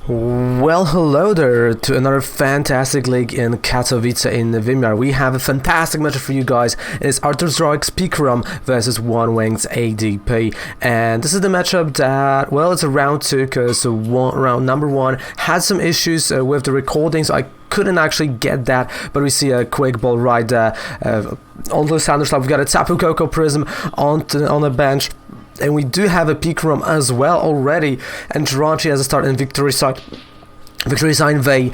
Well, hello there to another fantastic league in Katowice in Wymiar. We have a fantastic matchup for you guys. It's Arthur's Rock's Zekrom versus One Wing's ADP. And this is the matchup that, well, it's a round 2 because round number 1 had some issues with the recording, so I couldn't actually get that, but we see a quick ball right there. On the Sanders side, we've got a Tapu Koko Prism on the bench. And we do have a Zekrom as well already, and Jirachi has a start in Victory Sign V,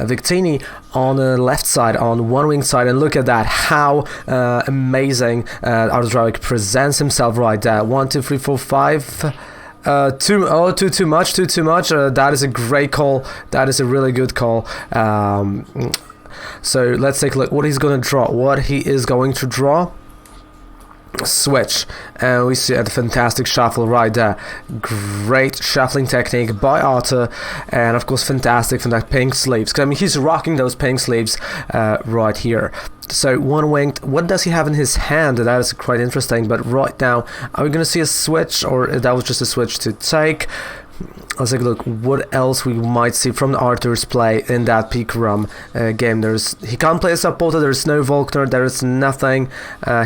Victini on the left side, on One Wing side, and look at that, how amazing Arthur presents himself right there. 1, 2, 3, 4, 5. Too much. That is a great call. That is a really good call. So let's take a look what he's going to draw. Switch, and we see a fantastic shuffle right there. Great shuffling technique by Arthur, and of course fantastic pink sleeves. I mean, he's rocking those pink sleeves right here. So One Winged, what does he have in his hand? That is quite interesting. But right now, are we going to see a switch, or that was just a switch to take? Let's take a look what else we might see from Arthur's play in that Zekrom game. He can't play a supporter, there's no Volkner, there is nothing.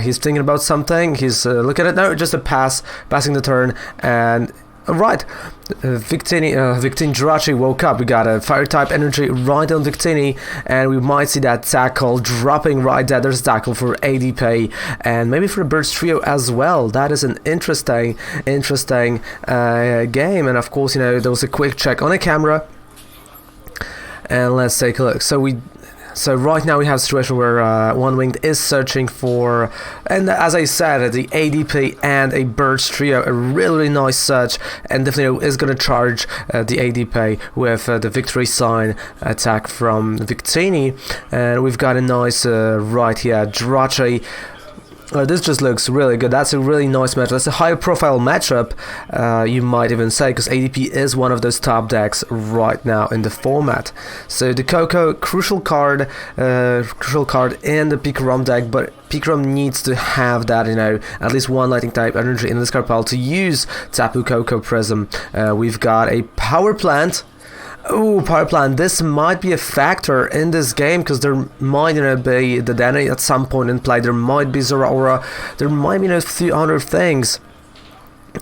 He's thinking about something, he's look at it now, just a passing the turn, and right, Victini Jirachi woke up. We got a fire type energy right on Victini, and we might see that tackle dropping right there. There's a tackle for ADP, and maybe for the Birds Trio as well. That is an interesting game, and of course, there was a quick check on a camera, and let's take a look. So right now we have a situation where One Winged is searching for, and as I said, the ADP and a Birds Trio, a really nice search, and definitely is going to charge the ADP with the Victory Sign attack from Victini, and we've got a nice right here, Jirachi. This just looks really good. That's a really nice matchup. That's a high-profile matchup, you might even say, because ADP is one of those top decks right now in the format. So the Koko, crucial card in the Zekrom deck, but Zekrom needs to have that, at least one Lightning type energy in this card pile to use Tapu Koko Prism. We've got a Power Plant. Oh, Power Plant, this might be a factor in this game, because there might be the Danny at some point in play, there might be Zeraora, there might be a few other things.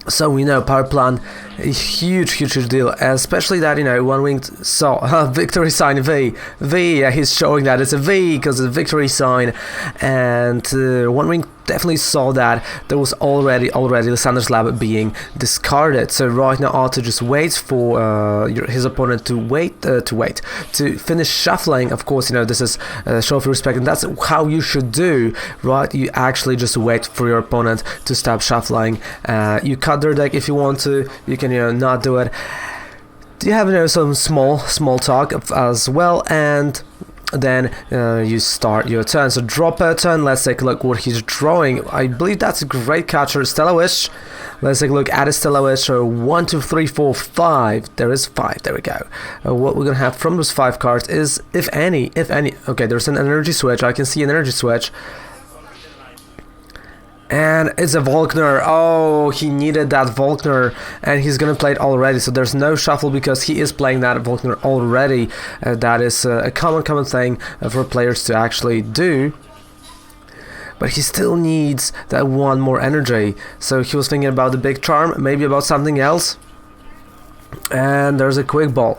So we know Power Plant, a huge deal, especially that, One Winged saw Victory Sign V, yeah, he's showing that it's a V because of the Victory Sign, and One Winged definitely saw that there was already Lysander's Lab being discarded. So right now Arthur just waits for his opponent to finish shuffling. Of course, this is show of respect, and that's how you should do, right? You actually just wait for your opponent to stop shuffling. You cut their deck if you want to. You can not do it. You have some small talk as well, and then you start your turn. So draw per turn. Let's take a look what he's drawing. I believe that's a great catcher, Stellar Wish. Let's take a look at a Stellar Wish. So 1, 2, 3, 4, 5. There is 5. There we go. What we're gonna have from those 5 cards is, if any. Okay, there's an energy switch. I can see an energy switch. And it's a Volkner. Oh, he needed that Volkner, and he's gonna play it already. So there's no shuffle because he is playing that Volkner already. That is a common thing for players to actually do. But he still needs that one more energy. So he was thinking about the big charm, maybe about something else. And there's a quick ball.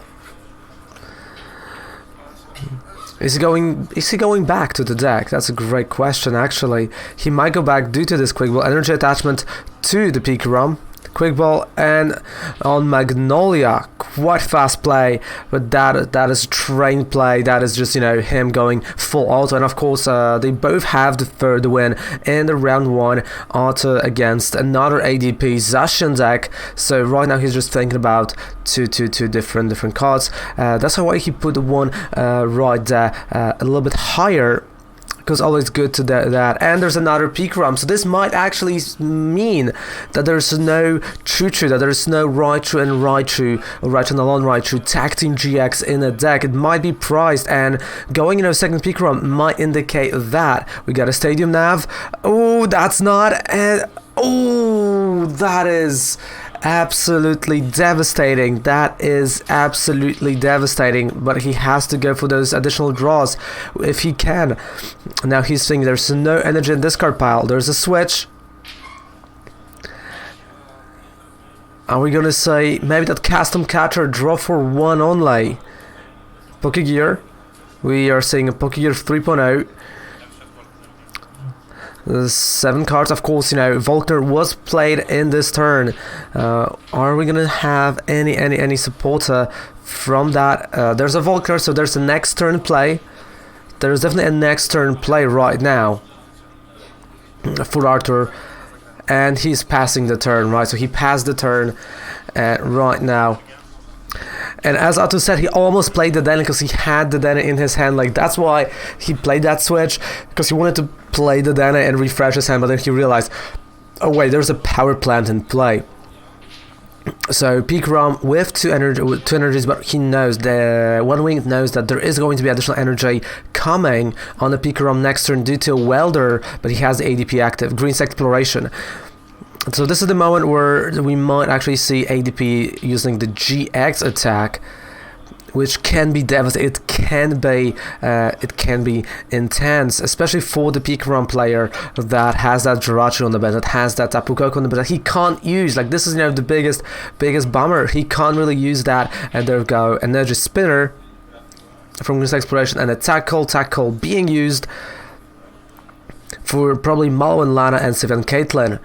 Is he going back to the deck? That's a great question, actually. He might go back due to this quick ball energy attachment to the Zekrom. Quick ball, and on Magnolia, quite fast play, but that is train play. That is just him going full auto, and of course they both have the win in the round 1. Auto against another ADP Zacian deck. So right now he's just thinking about two different cards. That's why he put the one right there a little bit higher, because always good to that. And there's another Zekrom, so this might actually mean that there's no Choo-Choo, that there's no Raichu and Raichu, or Raichu and Alon Raichu tag team GX in a deck. It might be priced, and going second Zekrom might indicate that. We got a Stadium Nav. Oh, that's not, and oh, that is absolutely devastating. That is absolutely devastating. But he has to go for those additional draws if he can. Now he's saying there's no energy in this card pile. There's a switch. Are we gonna say maybe that custom catcher draw for one only? Pokegear. We are seeing a Pokegear 3.0. 7 cards, of course. Volkner was played in this turn. Are we gonna have any supporter from that? There's a Volkner, so there's a next turn play. There's definitely a next turn play right now for Arthur, and he's passing the turn, right? So he passed the turn right now. And as Arthur said, he almost played the Dana because he had the Dana in his hand. Like, that's why he played that switch, because he wanted to play the Dana and refresh his hand, but then he realized, oh wait, there's a power plant in play. So Pikachu with two energies, but he knows, the One Wing knows that there is going to be additional energy coming on the Pikachu next turn due to a welder, but he has the ADP active, Green's Exploration. So this is the moment where we might actually see ADP using the GX attack, which can be devastating. It can be intense, especially for the Pikachu player that has that Jirachi on the bench, that has that Tapu Koko on the bench that he can't use. Like, this is the biggest bummer. He can't really use that. And there we go, Energy Spinner from Green's Exploration, and a tackle being used for probably Malo and Lana and Sylvan Caitlyn.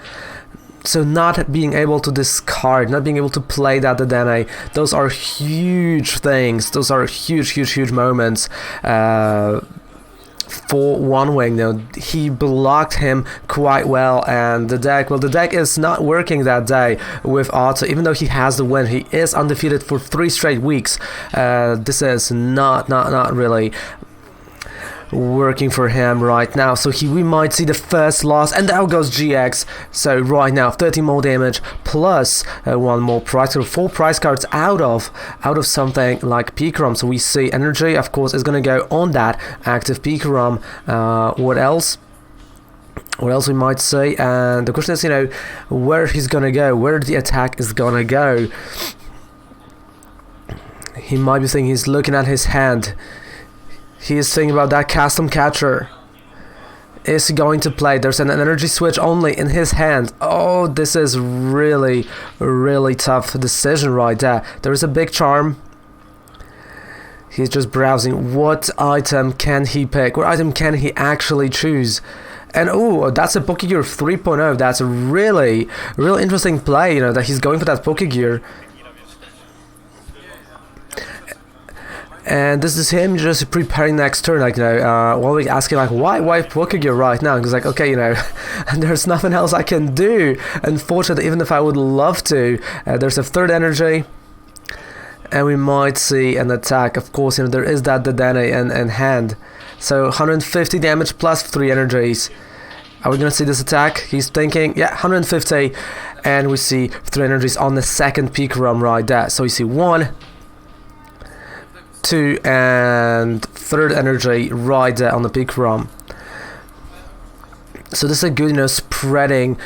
So not being able to discard, not being able to play that Dedenne, those are huge things. Those are huge moments for One Wing. He blocked him quite well, and the deck is not working that day with Otto. Even though he has the win, he is undefeated for 3 straight weeks. This is not really working for him right now, so we might see the first loss, and there goes GX. So right now 30 more damage plus 1 more price, so 4 price cards out of something like Pikachu. So we see energy, of course, is gonna go on that active Pikachu. What else we might see, and the question is, where he's gonna go, where the attack is gonna go. He might be thinking, he's looking at his hand. He is thinking about that custom catcher. Is he going to play? There's an energy switch only in his hand. Oh, this is really tough decision right there. There is a big charm. He's just browsing. What item can he pick? What item can he actually choose? And oh, that's a Pokegear 3.0. That's a really interesting play, that he's going for that Pokegear. And this is him just preparing next turn, while we asking why Pokegear right now? Because okay, there's nothing else I can do. Unfortunately, even if I would love to, there's a third energy, and we might see an attack. Of course, there is that Dedenne in hand. So 150 damage plus 3 energies. Are we gonna see this attack? He's thinking, yeah, 150, and we see 3 energies on the second Pikachu right there. So we see 1, 2, and third energy right there on the Pikachu. So this is a good, spreading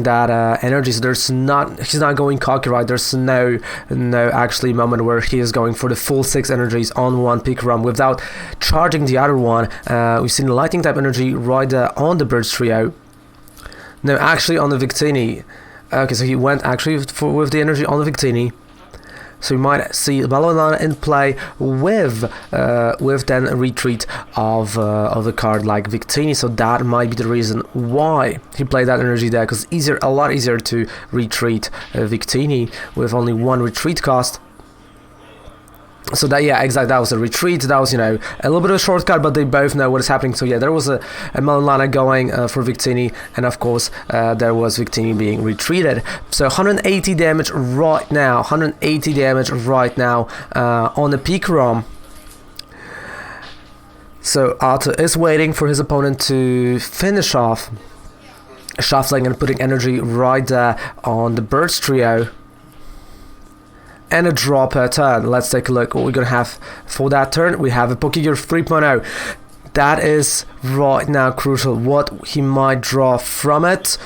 that energy. So he's not going cocky, right? There's no actually moment where he is going for the full 6 energies on one Pikachu without charging the other one. We've seen the lightning type energy right there on the Birds Trio. No, actually on the Victini. Okay, so he went actually with the energy on the Victini. So we might see Balonana in play with then a retreat of a card like Victini. So that might be the reason why he played that energy there, because a lot easier to retreat Victini with only 1 retreat cost. So that, yeah, exactly, that was a retreat. That was, a little bit of a shortcut, but they both know what is happening. So yeah, there was a Melonlana going for Victini, and of course there was Victini being retreated. So 180 damage right now, on the Pikachu. So Arthur is waiting for his opponent to finish off, shuffling and putting energy right there on the Birds Trio. And a draw per turn. Let's take a look what we're going to have for that turn. We have a Pokegear 3.0. That is right now crucial, what he might draw from it.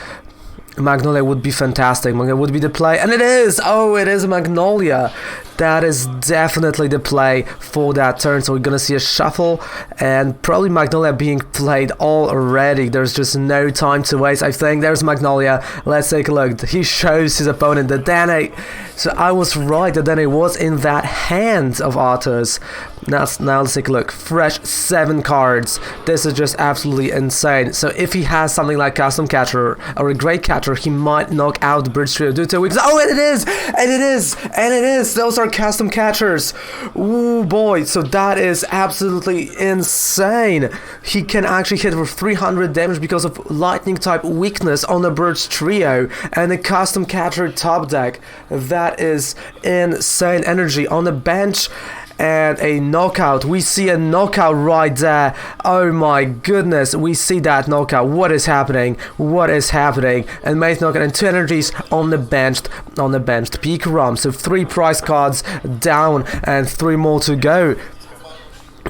Magnolia would be fantastic. Magnolia would be the play, and it is! Oh, it is a Magnolia. That is definitely the play for that turn. So we're gonna see a shuffle, and probably Magnolia being played already. There's just no time to waste. I think there's Magnolia. Let's take a look. He shows his opponent that Dene. So I was right, that Dene was in that hand of Arthur's. Now let's take a look. Fresh 7 cards. This is just absolutely insane. So if he has something like Custom Catcher or a Great Catcher, he might knock out the Bridge Trio due to weakness. Oh, and it is! And it is! And it is! Those are Custom Catchers. Ooh, boy. So that is absolutely insane. He can actually hit for 300 damage because of Lightning type weakness on the Bridge Trio and a Custom Catcher top deck. That is insane energy on the bench. And a knockout. We see a knockout right there. Oh my goodness. We see that knockout. What is happening? What is happening? And Maze knockout and 2 energies on the bench. Pikachu. So 3 prize cards down and 3 more to go.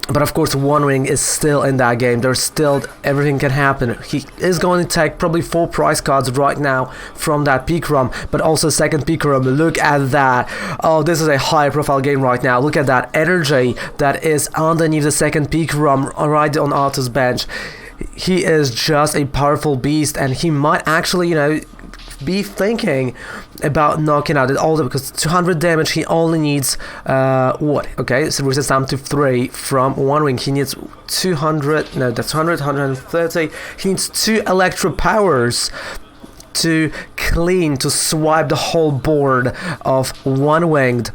But of course, One Wing is still in that game. There's still, everything can happen. He is going to take probably 4 prize cards right now from that Pikachu, but also second Pikachu. Look at that. Oh, this is a high profile game right now. Look at that energy that is underneath the second Pikachu right on Arthur's bench. He is just a powerful beast, and he might actually, be thinking about knocking out it all, because 200 damage, he only needs what? Okay, so resets down to 3 from One Wing. He needs 200, no, that's 100, 130. He needs 2 Electro Powers to swipe the whole board of One Winged.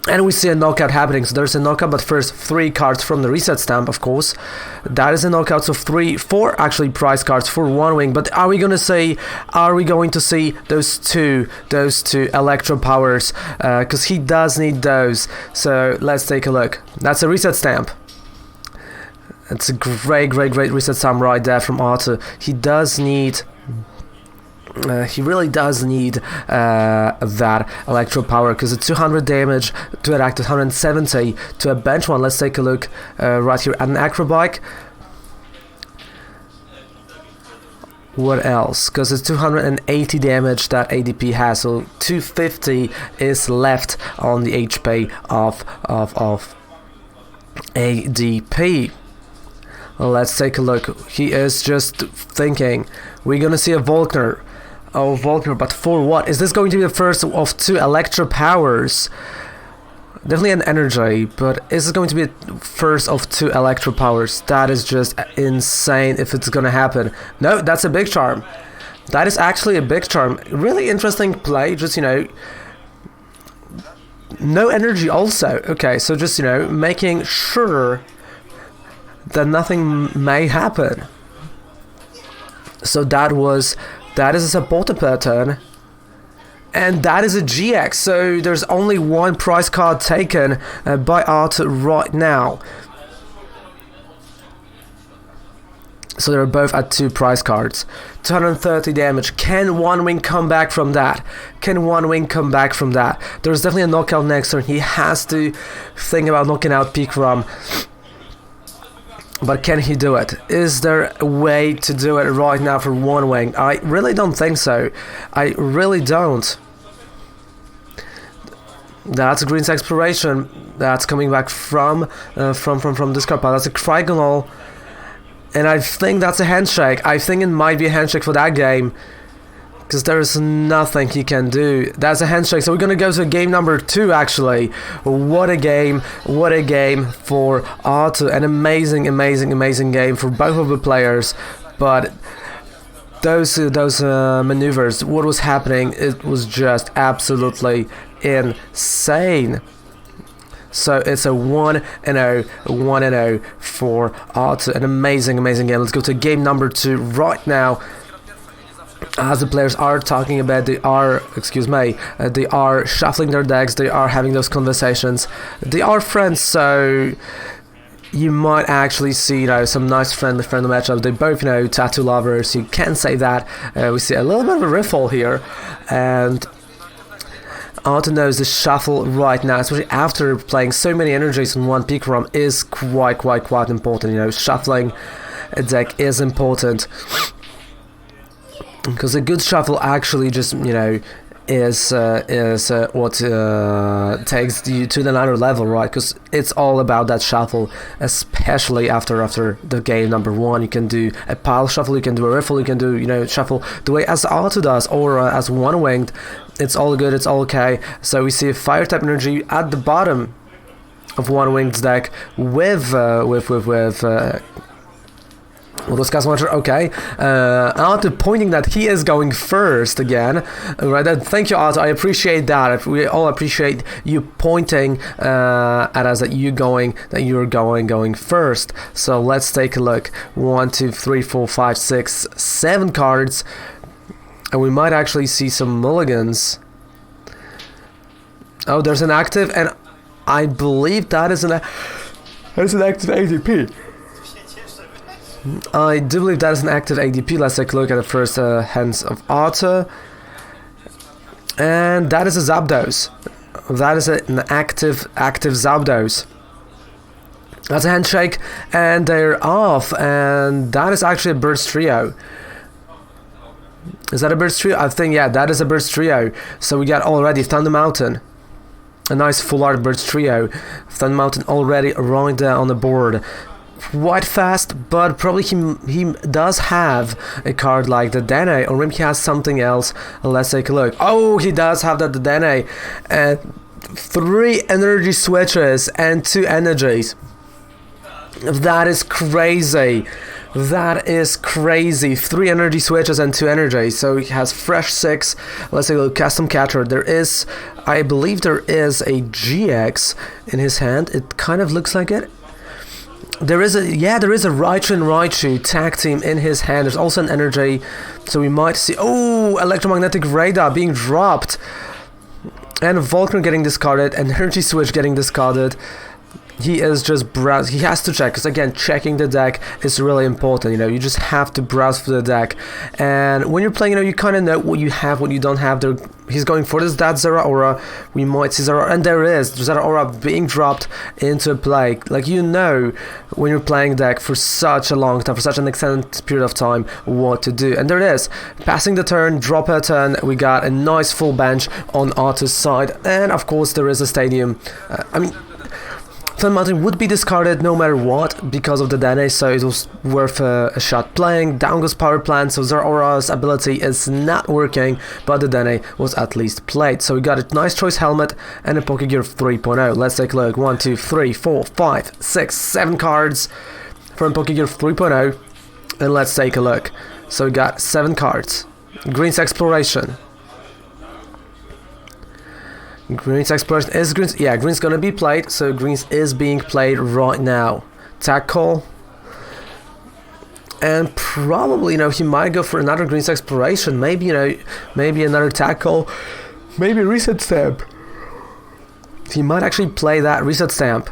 And we see a knockout happening. So there's a knockout, but first 3 cards from the reset stamp, of course. That is a knockout. So 4 actually prize cards for One Wing. But are we going to see those two Electro Powers? Because he does need those. So let's take a look. That's a reset stamp. It's a great reset stamp right there from Arthur. He does need. He really does need that Electro Power, because it's 200 damage to attack, 170 to a bench one. Let's take a look right here at an Acrobike. What else? Because it's 280 damage that ADP has, so 250 is left on the HP of ADP. Let's take a look. He is just thinking. We're gonna see a Volkner. Oh, Volkner, but for what? Is this going to be the first of 2 Electro Powers? Definitely an energy, but is it going to be the first of 2 Electro Powers? That is just insane if it's gonna happen. No, that's a big charm. That is actually a big charm. Really interesting play, just, no energy also. Okay, so just, making sure that nothing may happen. So that is a supporter pattern, and that is a GX, so there's only 1 prize card taken by Arthur right now. So they're both at 2 prize cards. 230 damage. Can One Wing come back from that? There's definitely a knockout next turn. He has to think about knocking out Pikachu. But can he do it? Is there a way to do it right now for One Wing? I really don't think so. I really don't. That's a Green's Exploration. That's coming back from this card pile. That's a Trigonal. And I think that's a handshake. I think it might be a handshake for that game, because there is nothing he can do. That's a handshake. So we're gonna go to game number 2. Actually, what a game for Arthur. An amazing game for both of the players. But those maneuvers, what was happening, it was just absolutely insane. So it's a 1-0 for Arthur. An amazing game. Let's go to game number 2 right now. As the players are talking about, they are shuffling their decks, they are having those conversations. They are friends, so you might actually see, some nice friendly matchups. They both, tattoo lovers. You can say that. We see a little bit of a riffle here, and Arthur knows the shuffle right now, especially after playing so many energies in one Pikachu, is quite important. Shuffling a deck is important. because a good shuffle actually just, you know, is what takes you to another level, right? Because it's all about that shuffle, especially after the game number one. You can do a pile shuffle, you can do a riffle, you can do, you know, shuffle the way as auto does, or as one winged. It's all good, it's all okay. So we see a fire type energy at the bottom of one winged deck with well, those cast launcher, okay. Otto pointing that he is going first again. Right, thank you, Otto. I appreciate that. We all appreciate you pointing at us that you're going first. So let's take a look. 1, 2, 3, 4, 5, 6, 7 cards, and we might actually see some mulligans. Oh, there's an active, and I believe that is an active ADP. I do believe that is an active ADP. Let's take a look at the first hands of Otto. And that is a Zapdos. That is an active Zapdos. That's a handshake, and they're off. And that is actually a Birds Trio. Is that a Birds Trio? I think, yeah, that is a Birds Trio. So we got already Thunder Mountain. A nice full art Birds Trio. Thunder Mountain already right there on the board. Quite fast, but probably he does have a card like the Dene, or maybe he has something else. Let's take a look. Oh, he does have that Dene, and 3 energy switches and 2 energies. That is crazy. That is crazy. 3 energy switches and 2 energies. So he has fresh 6. Let's take a look. Custom catcher. There is, I believe there is a GX in his hand. It kind of looks like it. There is a Raichu and Raichu tag team in his hand. There's also an energy, so we might see, oh, electromagnetic radar being dropped, and Volcano getting discarded, and energy switch getting discarded. He is just browse. He has to check, because again, checking the deck is really important. You know, you just have to browse through the deck, and when you're playing, you know, you kind of know what you have, what you don't have. There, he's going for this that Zeraora. We might see Zeraora, and there is Zeraora being dropped into play. Like, you know, when you're playing deck for such a long time, for such an extended period of time, what to do. And there it is, passing the turn, drop a turn. We got a nice full bench on Otto's side, and of course there is a stadium. Thunder Mountain would be discarded no matter what because of the Dene, so it was worth a shot playing. Down goes Power Plant, so Zeraora's ability is not working, but the Dene was at least played. So we got a nice choice helmet and a Pokegear 3.0. Let's take a look. 1, 2, 3, 4, 5, 6, 7 cards from Pokegear 3.0, and let's take a look. So we got 7 cards. Green's Exploration. Green's Exploration is Green's. Yeah, Green's gonna be played, so Green's is being played right now. Tag Call. And probably, you know, he might go for another Green's Exploration. Maybe, you know, maybe another Tag Call. Maybe Reset Stamp. He might actually play that Reset Stamp.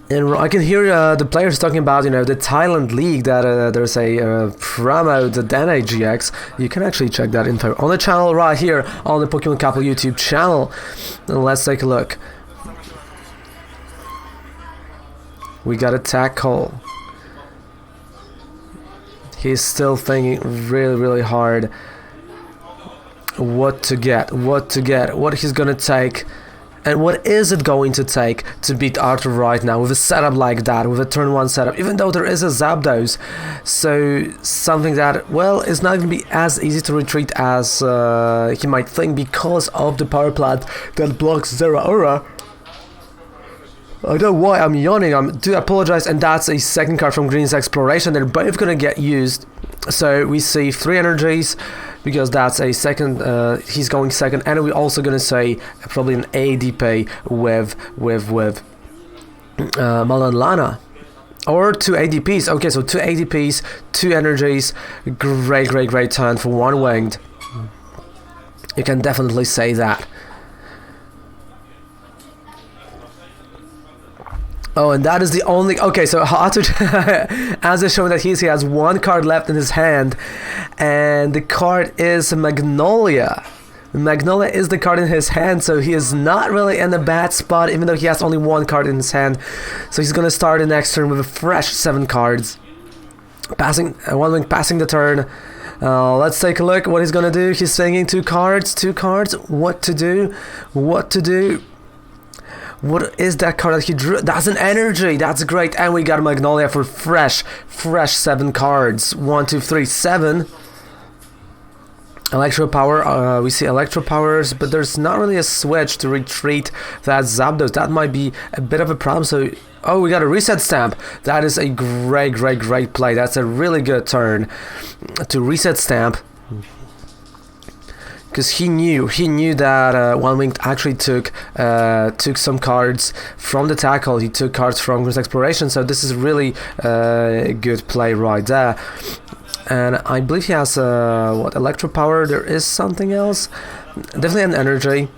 And I can hear the players talking about, you know, the Thailand League, that there's a promo, the Dene GX. You can actually check that info on the channel right here on the Pokemon Couple YouTube channel. And let's take a look. We got a Tag Call. He's still thinking really hard what to get, what he's gonna take. And what is it going to take to beat Arthur right now with a setup like that, with a turn 1 setup, even though there is a Zapdos? So something that, well, is not going to be as easy to retreat as he might think because of the Power Plant that blocks Zeraora. I don't know why I'm yawning, I do apologize, and that's a second card from Green's Exploration. They're both going to get used. So we see 3 energies, because that's a second, he's going second, and we're also going to say probably an ADP with Malanlana. Or 2 ADPs. Okay, so 2 ADPs, 2 energies. Great turn for one winged. You can definitely say that. Oh, and that is the only... Okay, so Hatu, as is showing that he has 1 card left in his hand, and the card is Magnolia. Magnolia is the card in his hand, so he is not really in a bad spot, even though he has only 1 card in his hand. So he's going to start the next turn with a fresh 7 cards. One Wing passing the turn. Let's take a look what he's gonna do. He's singing two cards. What to do? What is that card that he drew? That's an energy. That's great. And we got Magnolia for fresh 7 cards. 1, 2, 3, 7. Electro Power, we see Electro Powers, but there's not really a switch to retreat that Zapdos. That might be a bit of a problem. So, oh, we got a Reset Stamp. That is a great play. That's a really good turn to Reset Stamp. Because he knew that One Wing actually took some cards from the tackle. He took cards from Grim's Exploration. So this is really a good play right there. And I believe he has Electro Power. There is something else. Definitely an energy.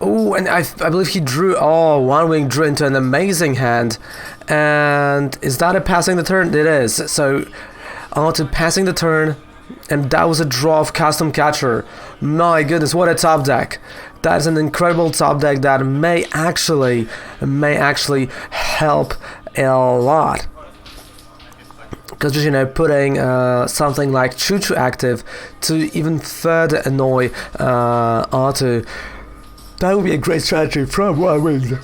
Oh, and I believe he drew. Oh, One Wing drew into an amazing hand. And is that a passing the turn? It is. So on to passing the turn. And that was a draw of Custom Catcher. My goodness, what a top deck. That is an incredible top deck that may actually help a lot, because just putting something like Choo-Choo active to even further annoy R2, that would be a great strategy from One Wing. That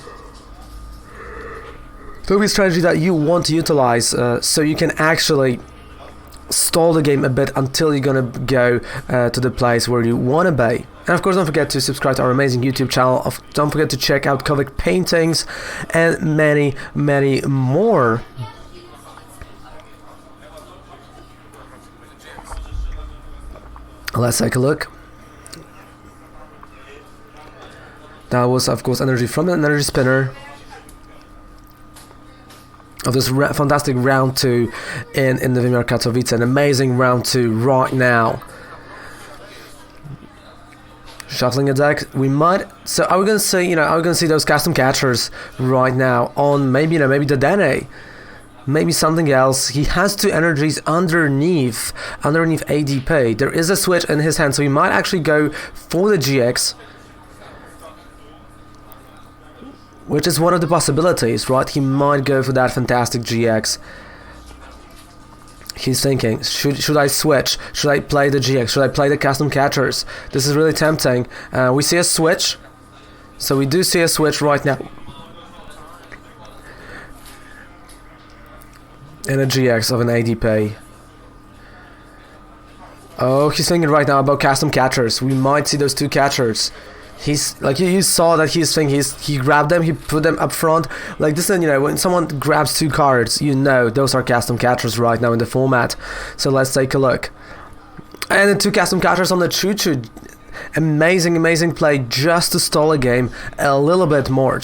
would be a strategy that you want to utilize, so you can actually stall the game a bit until you're gonna go to the place where you want to be. And of course, don't forget to subscribe to our amazing YouTube channel. Don't forget to check out comic paintings and many more. Let's take a look. That was, of course, energy from an energy spinner of this fantastic round 2 in Inny Wymiar Katowice. An amazing round 2 right now. Shuffling a deck, we might. So are we gonna see? Are we gonna see those Custom Catchers right now on maybe maybe the Dene, maybe something else? He has 2 energies underneath ADP. There is a switch in his hand, so he might actually go for the GX, which is one of the possibilities, right? He might go for that fantastic GX. He's thinking, should I switch? Should I play the GX? Should I play the Custom Catchers? This is really tempting. We see a switch. So we do see a switch right now. And a GX of an ADP. Oh, he's thinking right now about Custom Catchers. We might see those 2 catchers. He's like, you saw that he's thinking, he grabbed them, he put them up front. Like this, when someone grabs 2 cards, those are Custom Catchers right now in the format. So let's take a look. And the 2 Custom Catchers on the Choo-Choo. Amazing play just to stall a game a little bit more.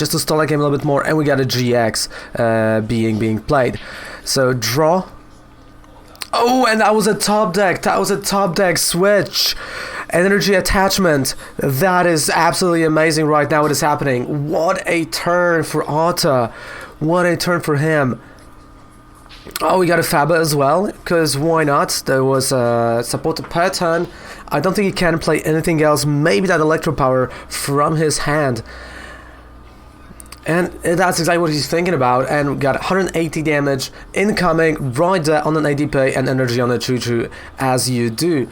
And we got a GX being played. So draw. Oh, and that was a top deck switch. Energy attachment. That is absolutely amazing right now what is happening. What a turn for Arta. What a turn for him. Oh, we got a Faba as well, because why not? There was a supported per turn. I don't think he can play anything else. Maybe that Electro Power from his hand. And that's exactly what he's thinking about. And we got 180 damage incoming right there on an ADP and energy on a Choo-Choo, as you do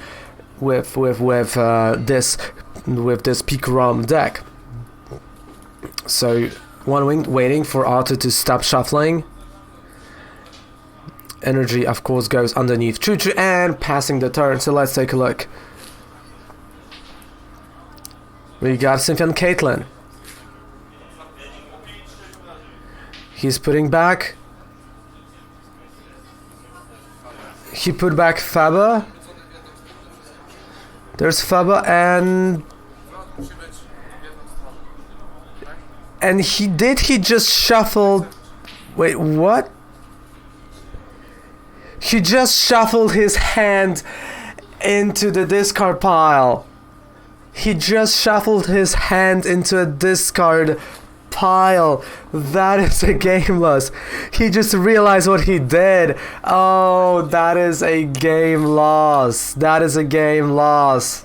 with this Pikachu deck. So One Wing waiting for Arthur to stop shuffling. Energy, of course, goes underneath Choo-Choo and passing the turn. So let's take a look. We got Symphian Caitlyn. He's putting back. He put back Faba. There's Faba and he just shuffled. Wait, what? He just shuffled his hand into the discard pile. He just shuffled his hand into a discard pile. That is a game loss. He just realized what he did. Oh, that is a game loss. That is a game loss.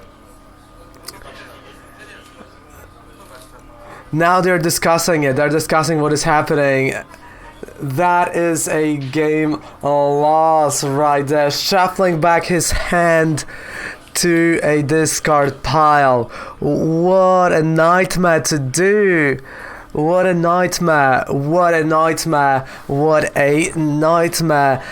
Now they're discussing it. They're discussing what is happening. That is a game loss right there. Shuffling back his hand to a discard pile. What a nightmare to do. What a nightmare. What a nightmare. What a nightmare.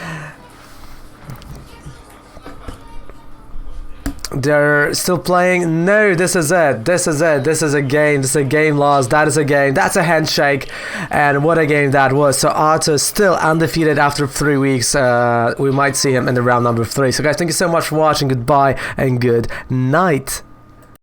They're still playing. No, this is it. This is it. This is a game. This is a game lost. That is a game. That's a handshake. And what a game that was. So Arthur still undefeated after 3 weeks. We might see him in the round number 3. So guys, thank you so much for watching. Goodbye and good night.